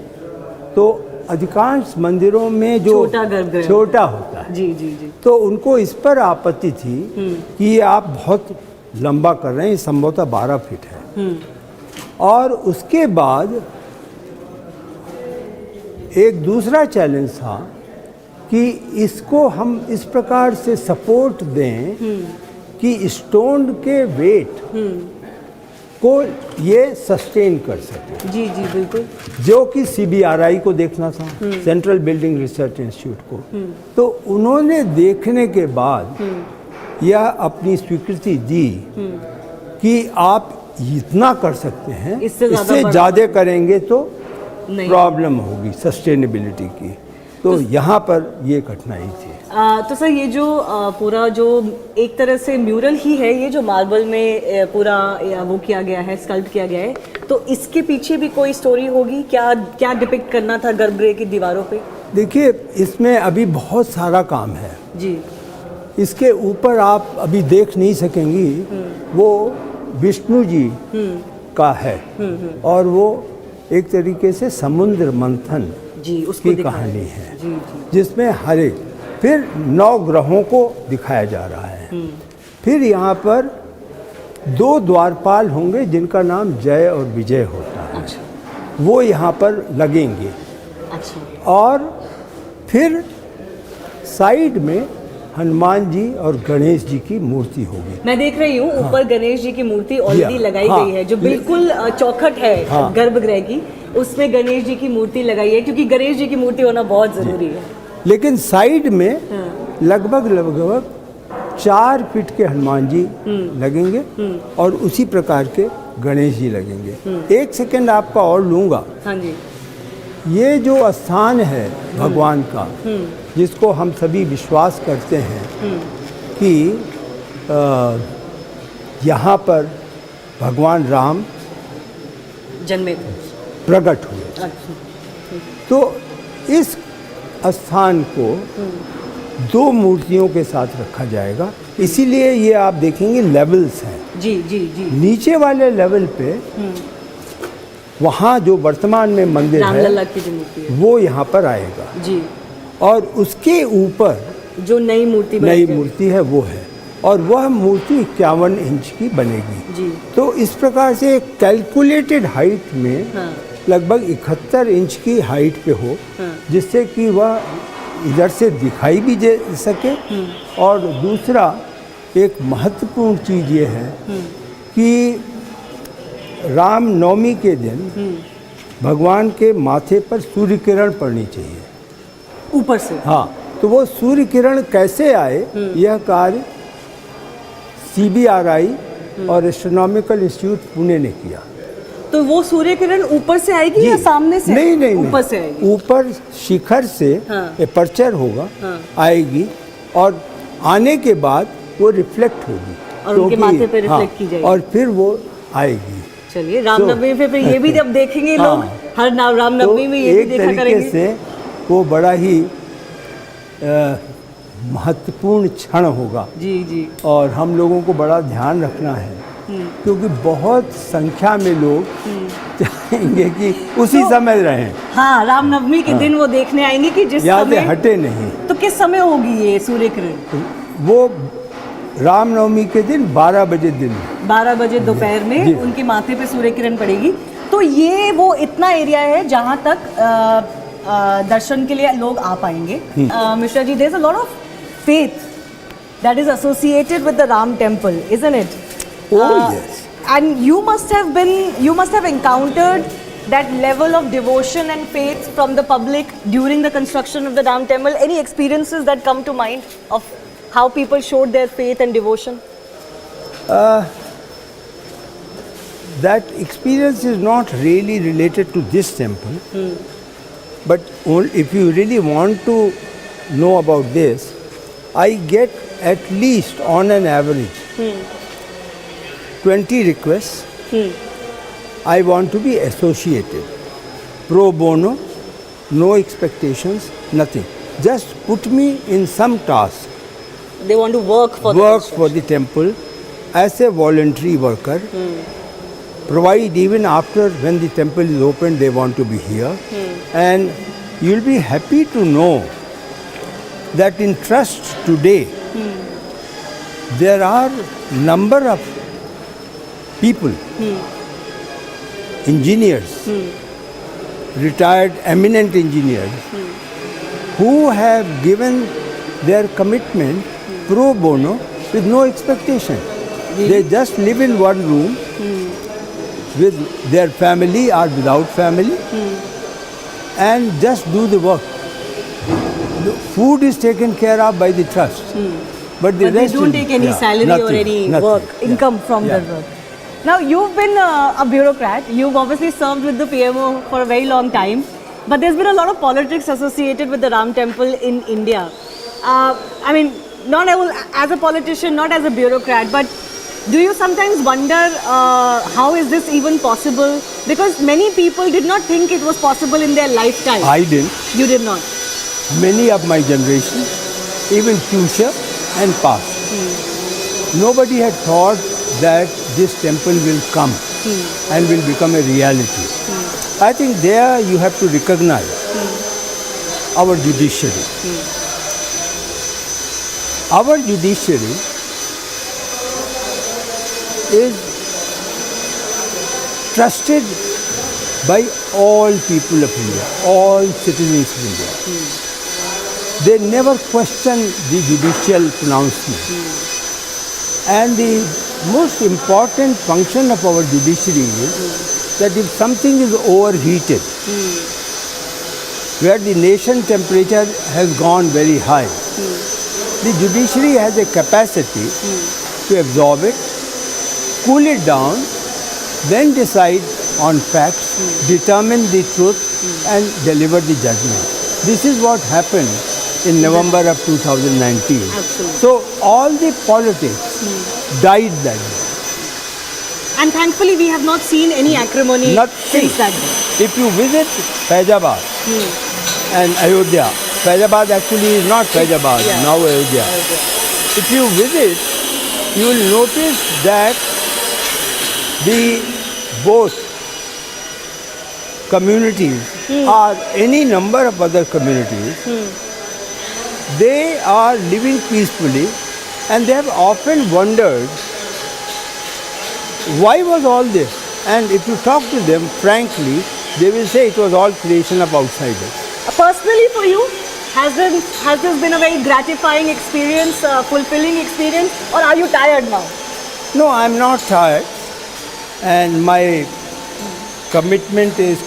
A: तो अधिकांश मंदिरों में जो छोटा होता है,
B: जी जी जी,
A: तो उनको इस पर आपत्ति थी कि ये आप बहुत लंबा कर रहे हैं, ये संभवतः 12 फीट है। और उसके बाद एक दूसरा चैलेंज था कि इसको हम इस प्रकार से सपोर्ट दें कि स्टोन के वेट को ये सस्टेन कर सके।
B: जी जी बिल्कुल।
A: जो कि CBRI को देखना था, सेंट्रल बिल्डिंग रिसर्च इंस्टीट्यूट को। तो उन्होंने देखने के बाद यह अपनी स्वीकृति दी कि आप इतना कर सकते हैं, इससे ज़्यादा करेंगे तो प्रॉब्लम होगी सस्टेनेबिलिटी की। तो यहाँ पर ये कठिनाई थी।
B: तो सर ये जो पूरा जो एक तरह से म्यूरल ही है, ये जो मार्बल में पूरा वो किया गया है, स्कल्प्ट किया गया है, तो इसके पीछे भी कोई स्टोरी होगी? क्या क्या डिपिक्ट करना था गर्भगृह की दीवारों पे?
A: देखिए, इसमें अभी बहुत सारा काम है
B: जी।
A: इसके ऊपर आप अभी देख नहीं सकेंगी, वो विष्णु जी का है और वो एक तरीके से समुद्र मंथन
B: जी उसको
A: की कहानी है
B: जी, जी।
A: जिसमें हरे फिर 9 ग्रहों को दिखाया जा रहा है। फिर यहाँ पर 2 द्वारपाल होंगे जिनका नाम जय और विजय होता है।
B: अच्छा।
A: वो यहाँ पर लगेंगे।
B: अच्छा।
A: और फिर साइड में हनुमान जी और गणेश जी की मूर्ति होगी।
B: मैं देख रही हूँ ऊपर गणेश जी की मूर्ति ऑलरेडी लगाई गई है, जो बिल्कुल चौखट है गर्भगृह की, उसमें गणेश जी की मूर्ति लगाई है, क्योंकि गणेश जी की मूर्ति होना बहुत जरूरी है।
A: लेकिन साइड में लगभग 4 फीट के हनुमान जी लगेंगे और उसी प्रकार के गणेश जी लगेंगे। 1 सेकंड आपका और लूँगा।
B: हाँ जी।
A: ये जो स्थान है भगवान का, जिसको हम सभी विश्वास करते हैं कि यहाँ पर भगवान राम
B: जन्मे,
A: प्रकट हुए।
B: अच्छा।
A: तो इस स्थान को 2 मूर्तियों के साथ रखा जाएगा, इसीलिए ये आप देखेंगे लेवल्स हैं।
B: जी जी जी।
A: नीचे वाले लेवल पे वहाँ जो वर्तमान में मंदिर
B: राम
A: है,
B: लल्ला की जो मूर्ति है,
A: वो यहाँ पर आएगा
B: जी।
A: और उसके ऊपर
B: जो नई मूर्ति
A: है वो है, और वह मूर्ति 51 इंच की बनेगी
B: जी।
A: तो इस प्रकार से कैलकुलेटेड हाइट में लगभग 71 इंच की हाइट पे हो, जिससे कि वह इधर से दिखाई भी दे सके। और दूसरा एक महत्वपूर्ण चीज़ ये है कि राम नवमी के दिन भगवान के माथे पर सूर्य किरण पड़नी चाहिए
B: ऊपर से।
A: हाँ, तो वो सूर्य किरण कैसे आए, यह कार्य CBRI और एस्ट्रोनॉमिकल इंस्टीट्यूट पुणे ने किया।
B: तो वो सूर्य किरण ऊपर से आएगी या सामने से?
A: नहीं,
B: ऊपर से आएगी।
A: ऊपर शिखर से एपर्चर होगा, आएगी और आने के बाद वो रिफ्लेक्ट होगी
B: और उनके माथे पे रिफ्लेक्ट की जाएगी
A: और फिर वो आएगी।
B: चलिए, रामनवमी पे फिर ये भी जब देखेंगे लोग, हर रामनवमी में ये भी देखा करेंगे।
A: एक तरीके से वो बड़ा ही महत्वपूर्ण क्षण होगा
B: जी जी।
A: और हम लोगों को बड़ा ध्यान रखना है, क्योंकि बहुत संख्या में लोग चाहेंगे कि उसी समय रहें।
B: हाँ, रामनवमी के दिन वो देखने आएंगे कि जिस समय
A: हटे नहीं।
B: तो किस समय होगी ये सूर्य किरण?
A: वो रामनवमी के दिन 12 बजे दिन,
B: 12 बजे दोपहर में उनके माथे पे सूर्य किरण पड़ेगी। तो ये वो इतना एरिया है जहाँ तक दर्शन के लिए लोग आ पाएंगे। Mishra ji, there is a lot of faith that is associated with the Ram temple, isn't it?
A: Oh yes.
B: And you must have encountered that level of devotion and faith from the public during the construction of the Ram temple. Any experiences that come to mind of how people showed their faith and devotion?
A: That experience is not really related to this temple, but if you really want to know about this, I get at least on an average 20 requests I want to be associated. Pro bono, no expectations, nothing. Just put me in some task.
B: They want to work for
A: The temple as a voluntary worker. Provide even after when the temple is open, they want to be here. And you'll be happy to know that in trust today, there are number of people, engineers, retired eminent engineers, who have given their commitment pro bono with no expectation. They just live in one room with their family or without family and just do the work. The food is taken care of by the trust. But the
B: But they
A: rest
B: don't
A: is-
B: take any
A: yeah,
B: salary or
A: nothing,
B: any
A: nothing.
B: work,
A: Yeah.
B: income from
A: Yeah.
B: their work. Now, you've been a bureaucrat. You've obviously served with the PMO for a very long time. But there's been a lot of politics associated with the Ram Temple in India. I mean, not as a politician, not as a bureaucrat, but do you sometimes wonder how is this even possible? Because many people did not think it was possible in their lifetime.
A: I didn't.
B: You did not.
A: Many of my generation, even future and past. Nobody had thought that this temple will come and will become a reality. I think there you have to recognize our judiciary. Our judiciary is trusted by all people of India, all citizens of India. They never question the judicial pronouncement. And the most important function of our judiciary is that if something is overheated, where the nation temperature has gone very high, the judiciary has a capacity to absorb it, cool it down, then decide on facts, determine the truth and deliver the judgment. This is what happened in November of 2019.
B: Absolutely.
A: So all the politics died that day.
B: And thankfully, we have not seen any acrimony
A: Nothing.
B: since that day.
A: If you visit Faizabad and Ayodhya, Faizabad actually is not Faizabad,
B: Yeah.
A: now Ayodhya. If you visit, you will notice that the both communities or any number of other communities, they are living peacefully, and they have often wondered why was all this. And if you talk to them frankly, they will say it was all creation of outsiders.
B: Personally, for you, has this been a very gratifying experience, fulfilling experience, or are you tired now?
A: No, I am not tired, and my commitment is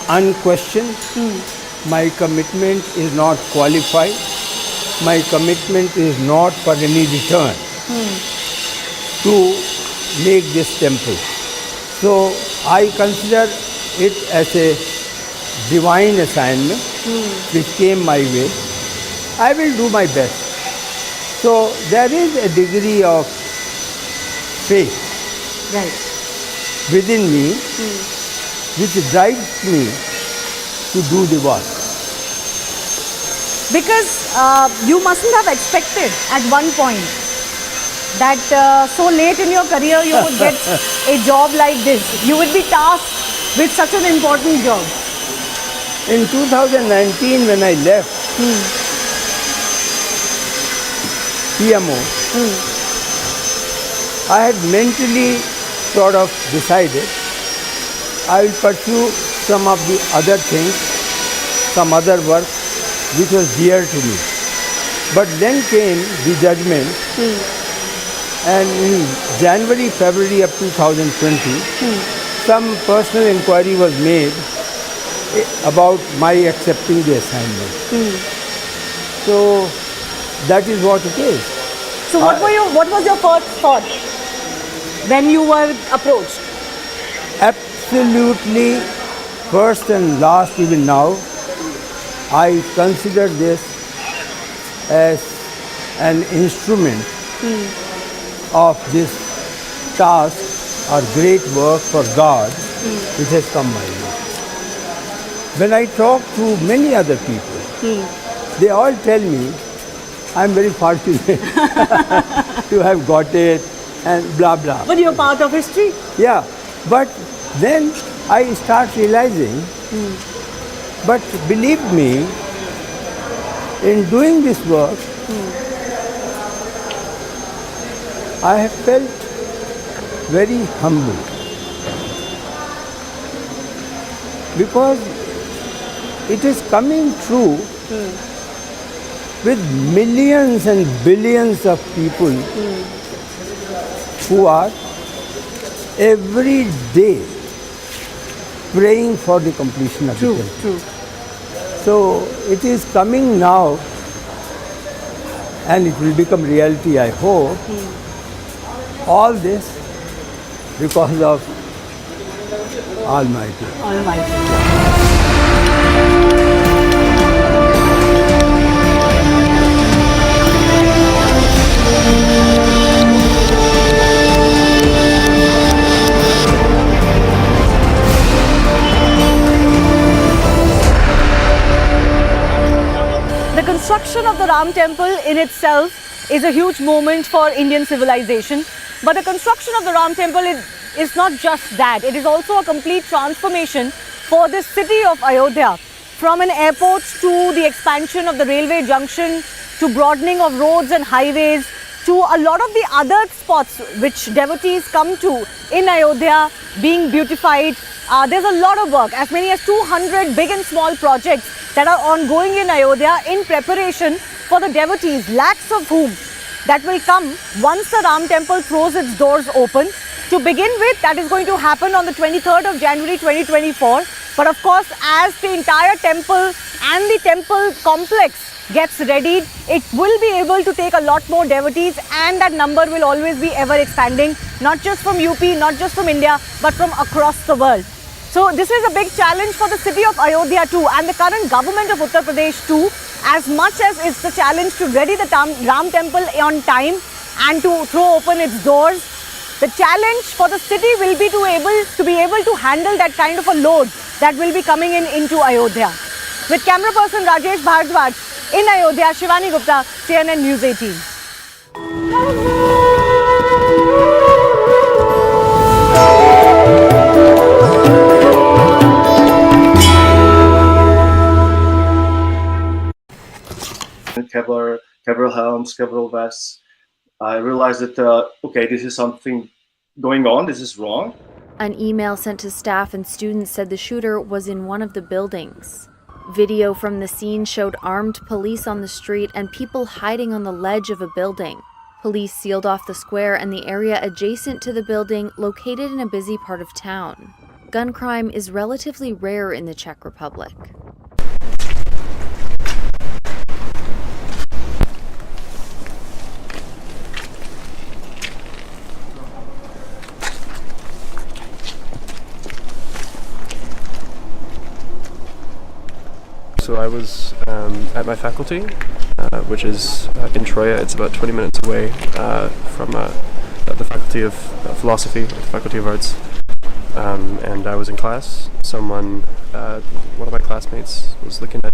A: unquestioned. My commitment is not qualified. My commitment is not for any return to make this temple. So I consider it as a divine assignment which came my way. I will do my best. So there is a degree of faith
B: Right.
A: within me which drives me to do the work.
B: Because you mustn't have expected at one point that so late in your career you would get a job like this. You would be tasked with such an important job.
A: In 2019 when I left PMO, I had mentally sort of decided I will pursue some of the other things, some other work which was dear to me. But then came the judgment, and in January, February of 2020, some personal inquiry was made about my accepting the assignment. So that is what it is.
B: So what was your first thought when you were approached?
A: Absolutely, first and last, even now, I consider this as an instrument of this task or great work for God, it has come my way. When I talk to many other people, they all tell me I'm very fortunate to have got it and blah blah.
B: But you're part of history.
A: Yeah, but then I start realizing, but believe me, in doing this work, I have felt very humble. Because it is coming true with millions and billions of people who are every day praying for the completion of the temple.
B: True.
A: So it is coming now and it will become reality, I hope. All this because of Almighty.
B: The construction of the Ram temple in itself is a huge moment for Indian civilization. But the construction of the Ram temple is not just that. It is also a complete transformation for the city of Ayodhya. From an airport to the expansion of the railway junction, to broadening of roads and highways, to a lot of the other spots which devotees come to in Ayodhya being beautified. There's a lot of work, as many as 200 big and small projects that are ongoing in Ayodhya in preparation for the devotees, lakhs of whom that will come once the Ram temple throws its doors open. To begin with, that is going to happen on the 23rd of January 2024. But of course, as the entire temple and the temple complex gets readied, it will be able to take a lot more devotees, and that number will always be ever expanding, not just from UP, not just from India, but from across the world. So this is a big challenge for the city of Ayodhya too, and the current government of Uttar Pradesh too, as much as it's the challenge to ready the Ram temple on time and to throw open its doors. The challenge for the city will be to be able to handle that kind of a load that will be coming into Ayodhya. With camera person Rajesh Bhardwaj in Ayodhya, Shivani Gupta, CNN News 18.
C: Several helms, several vests. I realized that, okay, this is something going on, this is wrong.
D: An email sent to staff and students said the shooter was in one of the buildings. Video from the scene showed armed police on the street and people hiding on the ledge of a building. Police sealed off the square and the area adjacent to the building, located in a busy part of town. Gun crime is relatively rare in the Czech Republic.
E: So I was at my faculty, which is in Troya. It's about 20 minutes away from the Faculty of Philosophy, the Faculty of Arts. And I was in class. One of my classmates was looking at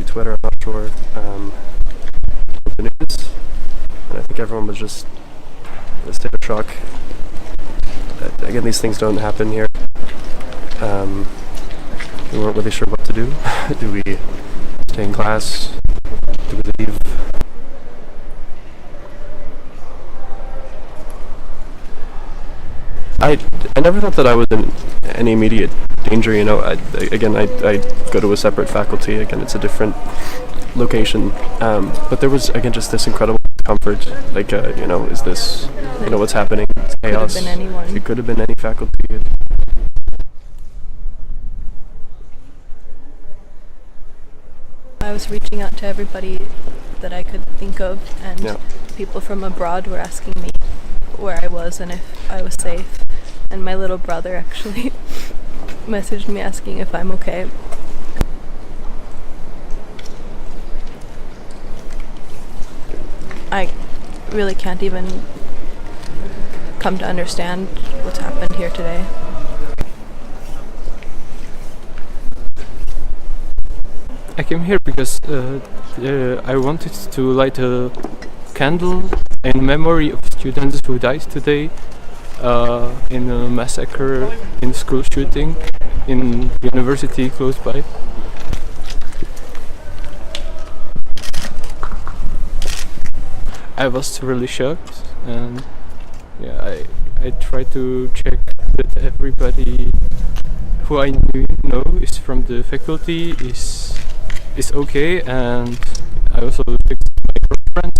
E: Twitter, I'm not sure, the news. And I think everyone was just in a state of shock. Again, these things don't happen here. We weren't really sure what to do. Do we stay in class? Do we leave? I never thought that I was in any immediate danger, you know. I go to a separate faculty. Again, it's a different location. But there was, again, just this incredible comfort. Like, is this, what's happening? It's chaos.
F: Could have been anyone.
E: It could have been any faculty.
F: I was reaching out to everybody that I could think of, and people from abroad were asking me where I was and if I was safe. And my little brother actually messaged me asking if I'm okay. I really can't even come to understand what's happened here today.
E: I came here because I wanted to light a candle in memory of students who died today in a massacre, in school shooting, in university close by. I was really shocked, and yeah, I tried to check that everybody who I know is from the faculty is okay, and I also texted my girlfriend.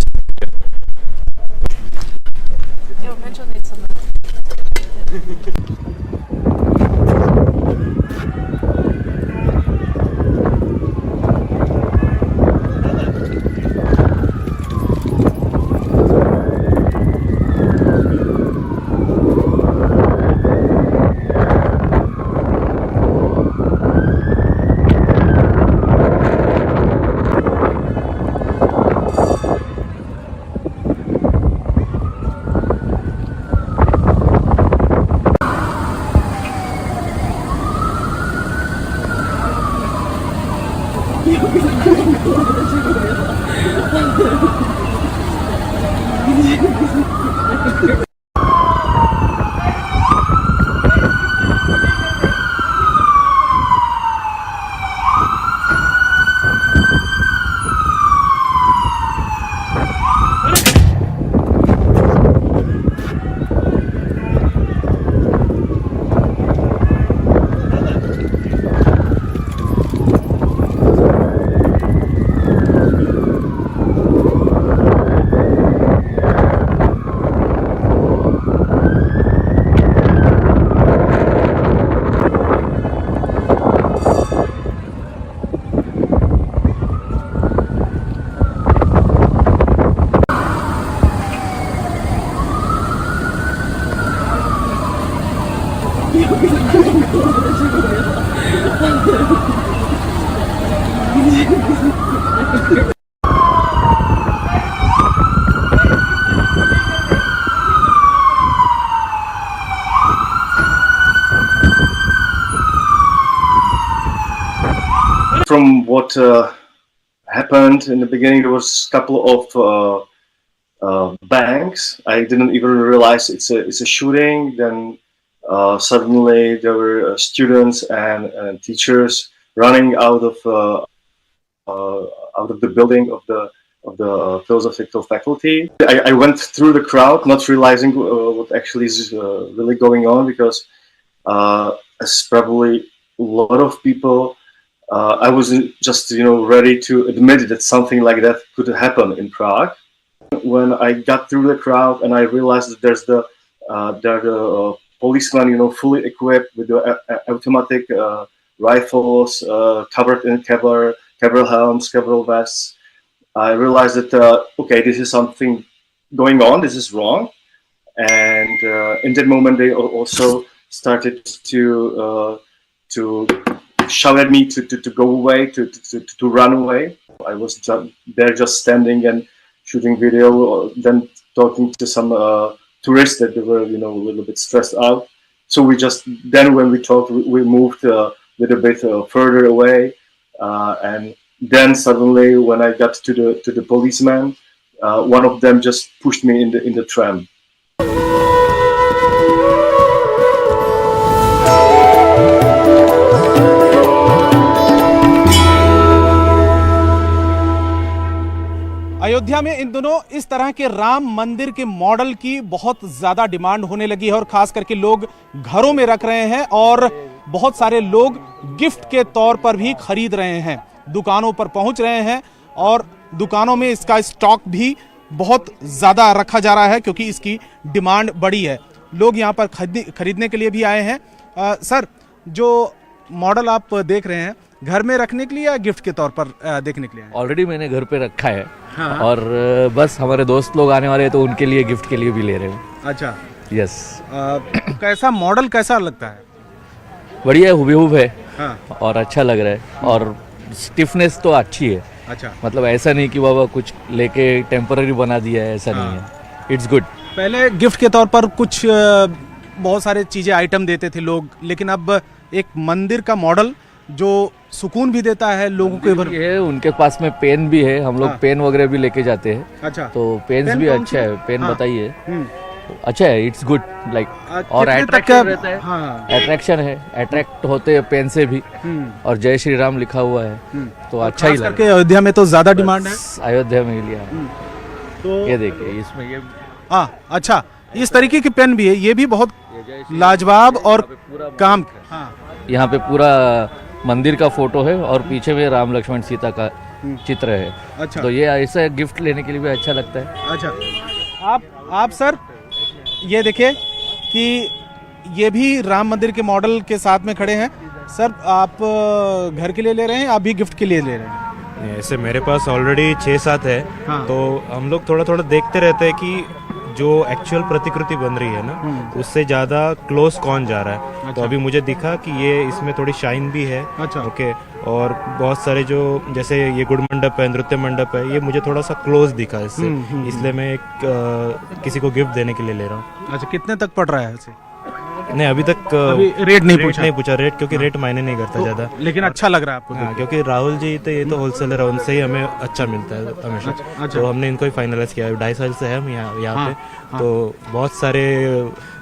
C: From what happened in the beginning, there was a couple of bangs. I didn't even realize it's a shooting. Then suddenly there were students and teachers running out of the building of the philosophical faculty. I went through the crowd, not realizing what actually is really going on, because as probably a lot of people, I wasn't just ready to admit that something like that could happen in Prague. When I got through the crowd and I realized that there are the policemen, fully equipped with the automatic rifles, covered in Kevlar helms, Kevlar vests, I realized that okay, this is something going on. This is wrong. And in that moment, they also started to shout at me to go away, to run away. I was just standing and shooting video, then talking to some tourists that they were, a little bit stressed out. So when we talked, we moved a little bit further away, and then suddenly, when I got to the policeman, one of them just pushed me in the tram.
G: Ayodhya में इन दिनों इस तरह के राम मंदिर के model की बहुत ज्यादा डिमांड होने लगी है और खास करके लोग घरों में रख रहे हैं और बहुत सारे लोग गिफ्ट के तौर पर भी खरीद रहे हैं, दुकानों पर पहुंच रहे हैं और दुकानों में इसका स्टॉक भी बहुत ज्यादा रखा जा रहा है क्योंकि इसकी डिमांड बड़ी है। लोग यहां पर खरीदने के लिए भी आए हैं। सर, जो मॉडल आप देख रहे हैं घर में रखने के लिए या गिफ्ट के तौर पर देखने के लिए?
H: ऑलरेडी मैंने घर पे रखा है। हाँ। और बस हमारे दोस्त लोग आने वाले हैं तो उनके लिए गिफ्ट के लिए भी ले रहे हैं। अच्छा, यस।
G: कैसा मॉडल कैसा लगता है?
H: बढ़िया, हुबेहूब है।
G: हाँ।
H: और अच्छा लग रहा है और स्टिफनेस तो अच्छी है।
G: अच्छा,
H: मतलब ऐसा नहीं कि बाबा कुछ लेके टेम्पररी बना दिया है, ऐसा नहीं है। It's good.
G: पहले गिफ्ट के तौर पर कुछ बहुत सारे चीज़ें आइटम देते थे लोग, लेकिन अब एक मंदिर का मॉडल जो सुकून भी देता है लोगों के ऊपर।
H: ये उनके पास में पेन भी है, हम लोग पेन वगैरह भी लेके जाते हैं।
G: अच्छा,
H: तो पेन भी अच्छा है। पेन बताइए। अच्छा है, इट्स गुड लाइक, और अट्रैक्टिव रहता है। अट्रैक्शन है, अट्रैक्ट होते हैं पेन से भी, और जय श्री राम लिखा हुआ है, तो अच्छा ही
G: लगता है। अयोध्या में तो ज्यादा डिमांड है,
H: अयोध्या में लिया। तो ये देखिए इसमें ये
G: अच्छा, इस तरीके की पेन भी है, ये भी बहुत लाजवाब और काम।
H: यहाँ पे पूरा मंदिर का फोटो है और पीछे में राम लक्ष्मण सीता का चित्र है।
G: अच्छा,
H: तो ये ऐसा गिफ्ट लेने के लिए भी अच्छा लगता है।
G: अच्छा, आप सर ये देखिए कि ये भी राम मंदिर के मॉडल के साथ में खड़े हैं। सर, आप घर के लिए ले रहे हैं, आप भी गिफ्ट के लिए ले रहे हैं?
I: ऐसे मेरे पास ऑलरेडी 6-7 है। तो हम लोग थोड़ा थोड़ा देखते रहते हैं कि जो एक्चुअल प्रतिकृति बन रही है ना, उससे ज़्यादा क्लोज कौन जा रहा है। अच्छा। तो अभी मुझे दिखा कि ये इसमें थोड़ी शाइन भी है। अच्छा। ओके, और बहुत सारे जो जैसे ये गुड़ मंडप है, नृत्य मंडप है, ये मुझे थोड़ा सा क्लोज दिखा इससे, इसलिए मैं किसी को गिफ्ट देने के लिए ले रहा हूँ।
G: अच्छा, कितने तक पड़ रहा है इसे?
I: नहीं, अभी तक
G: रेट नहीं पूछा
I: रेट, क्योंकि रेट मायने नहीं करता ज़्यादा,
G: लेकिन अच्छा लग रहा है आपको?
I: हाँ, क्योंकि राहुल जी तो ये तो होलसेलर है, उनसे ही हमें अच्छा मिलता है हमेशा। अच्छा। तो हमने इनको ही फाइनलाइज किया है। 2.5 साल से है हम यहाँ पे। तो बहुत सारे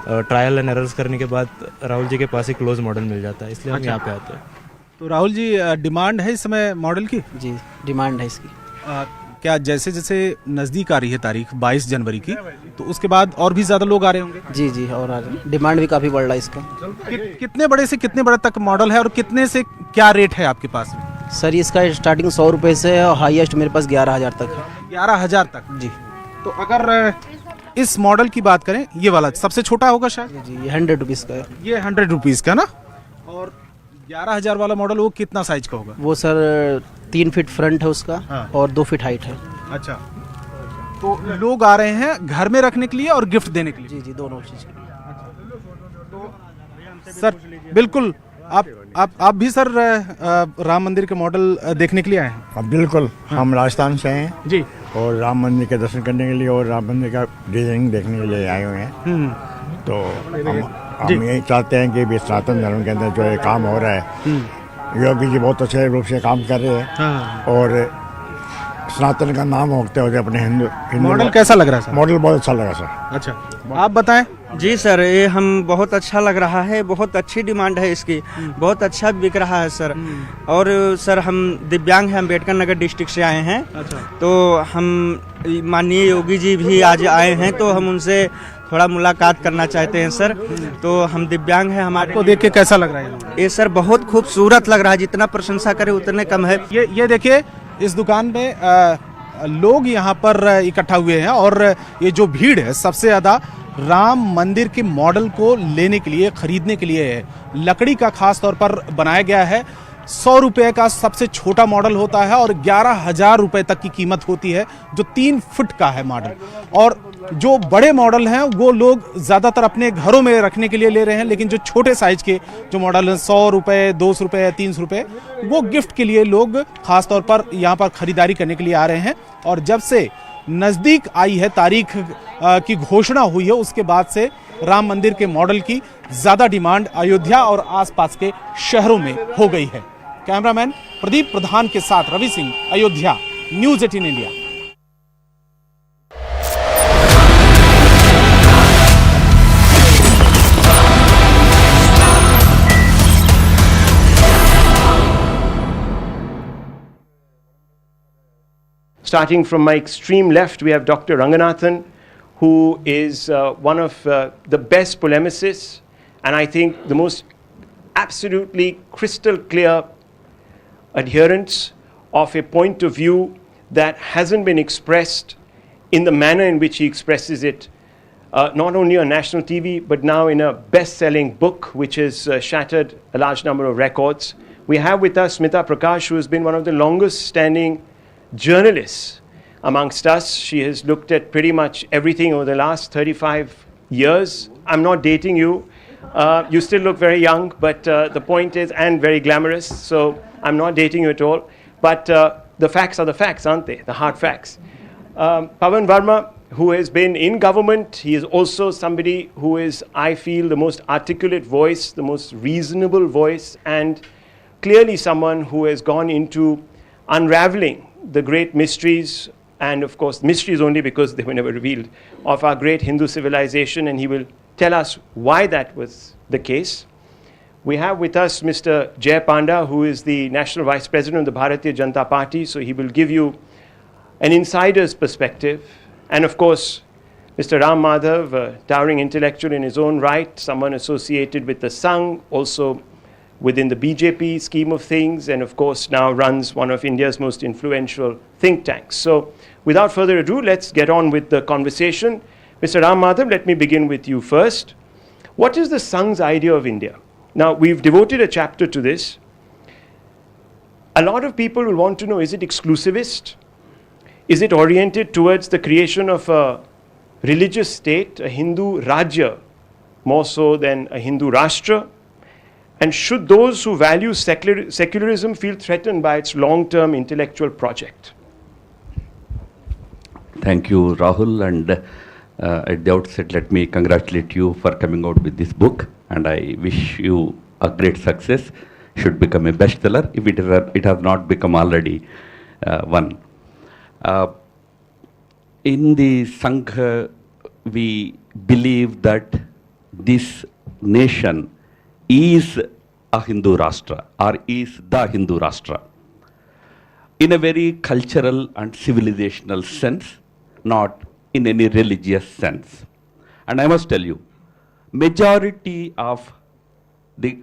I: ट्रायल एंड एरर्स करने के बाद राहुल जी के पास ही क्लोज मॉडल मिल जाता है, इसलिए हम यहाँ पे आते हैं।
G: तो राहुल जी, डिमांड है इस समय मॉडल की?
J: जी, डिमांड है इसकी।
G: क्या जैसे जैसे नज़दीक आ रही है तारीख 22 जनवरी की, तो उसके बाद और भी ज़्यादा लोग आ रहे होंगे?
J: जी जी, और आ रहे हैं, डिमांड भी काफ़ी बढ़ रहा है इसका।
G: कितने बड़े से कितने बड़े तक मॉडल है और कितने से क्या रेट है आपके पास?
J: सर, इसका स्टार्टिंग 100 रुपये से है और हाईएस्ट मेरे पास 11,000 तक है।
G: 11,000 तक?
J: जी।
G: तो अगर इस मॉडल की बात करें, ये वाला सबसे छोटा होगा शायद?
J: जी, ये 100 रुपीज़ का है।
G: ये 100 रुपीज़ का ना? और 11,000 वाला मॉडल वो कितना साइज का होगा?
J: वो सर 3 फीट फ्रंट है उसका। हाँ। और 2 फीट हाइट है।
G: अच्छा, तो लोग आ रहे हैं घर में रखने के लिए और गिफ्ट देने के लिए?
J: जी जी, दोनों चीज़ के लिए।
G: तो सर बिल्कुल, आप भी सर राम मंदिर के मॉडल देखने के लिए आए हैं?
K: बिल्कुल। हाँ। हम राजस्थान से हैं
G: जी,
K: और राम मंदिर के दर्शन करने के लिए और राम मंदिर का डिजाइनिंग देखने के लिए आए हुए हैं। तो हम यही चाहते हैं कि भी सनातन धर्म के अंदर जो ये काम हो रहा है, योगी जी बहुत अच्छे रूप से काम कर रहे हैं। और सनातन का नाम होते होते अपने हिंदू
G: मॉडल कैसा लग रहा है सर?
K: मॉडल बहुत अच्छा लगा सर।
G: अच्छा, आप बताएं।
L: जी सर, ये हम बहुत अच्छा लग रहा है, बहुत अच्छी डिमांड है इसकी, बहुत अच्छा बिक रहा है सर। और सर, हम दिव्यांग हैं, अम्बेडकर नगर डिस्ट्रिक्ट से आए हैं। अच्छा। तो हम माननीय योगी जी भी आज आए हैं, तो हम उनसे थोड़ा मुलाकात करना चाहते हैं सर। तो हम दिव्यांग हैं, हमारे
G: को देख के कैसा लग रहा है?
L: ये सर बहुत खूबसूरत लग रहा है, जितना प्रशंसा करें उतने कम है।
G: ये देखिए, इस दुकान में लोग यहाँ पर इकट्ठा हुए हैं और ये जो भीड़ है सबसे ज़्यादा राम मंदिर के मॉडल को लेने के लिए, खरीदने के लिए है। लकड़ी का खास तौर पर बनाया गया है। 100 रुपये का सबसे छोटा मॉडल होता है और 11,000 रुपये तक की कीमत होती है, जो 3 फुट का है मॉडल। और जो बड़े मॉडल हैं वो लोग ज़्यादातर अपने घरों में रखने के लिए ले रहे हैं, लेकिन जो छोटे साइज के जो मॉडल हैं, 100 रुपये, 200 रुपये, 300 रुपये, वो गिफ्ट के लिए लोग खास तौर पर यहाँ पर खरीदारी करने के लिए आ रहे हैं। और जब से नज़दीक आई है तारीख की घोषणा हुई है, उसके बाद से राम मंदिर के मॉडल की ज़्यादा डिमांड अयोध्या और आसपास के शहरों में हो गई है। कैमरामैन प्रदीप प्रधान के साथ Ravi Singh, Ayodhya, news 18 India.
M: Starting from my extreme left, we have Dr. Ranganathan, who is one of the best polemicists, and I think the most absolutely crystal clear adherents of a point of view that hasn't been expressed in the manner in which he expresses it, not only on national TV, but now in a best-selling book, which has shattered a large number of records. We have with us Smita Prakash, who has been one of the longest-standing journalists amongst us. She has looked at pretty much everything over the last 35 years. I'm not dating you. You still look very young, but the point is, and very glamorous, so I'm not dating you at all. But the facts are the facts, aren't they? The hard facts. Pavan Verma, who has been in government. He is also somebody who is, I feel, the most articulate voice, the most reasonable voice, and clearly someone who has gone into unraveling the great mysteries, and of course mysteries only because they were never revealed, of our great Hindu civilization, and he will tell us why that was the case. We have with us Mr. Jay Panda, who is the National Vice President of the Bharatiya Janata Party, so he will give you an insider's perspective. And of course, Mr. Ram Madhav, a towering intellectual in his own right, someone associated with the Sangh, also within the BJP scheme of things, and of course now runs one of India's most influential think tanks. So without further ado, let's get on with the conversation. Mr. Ram Madhav, let me begin with you first. What is the Sangh's idea of India? Now, we've devoted a chapter to this. A lot of people will want to know, is it exclusivist? Is it oriented towards the creation of a religious state, a Hindu Rajya, more so than a Hindu Rashtra? And should those who value secularism feel threatened by its long-term intellectual project?
N: Thank you, Rahul. And at the outset, let me congratulate you for coming out with this book. And I wish you a great success. Should become a bestseller if it has not become already one. In the Sangha, we believe that this nation is a Hindu Rashtra, or is the Hindu Rashtra, in a very cultural and civilizational sense, not in any religious sense. And I must tell you, majority of the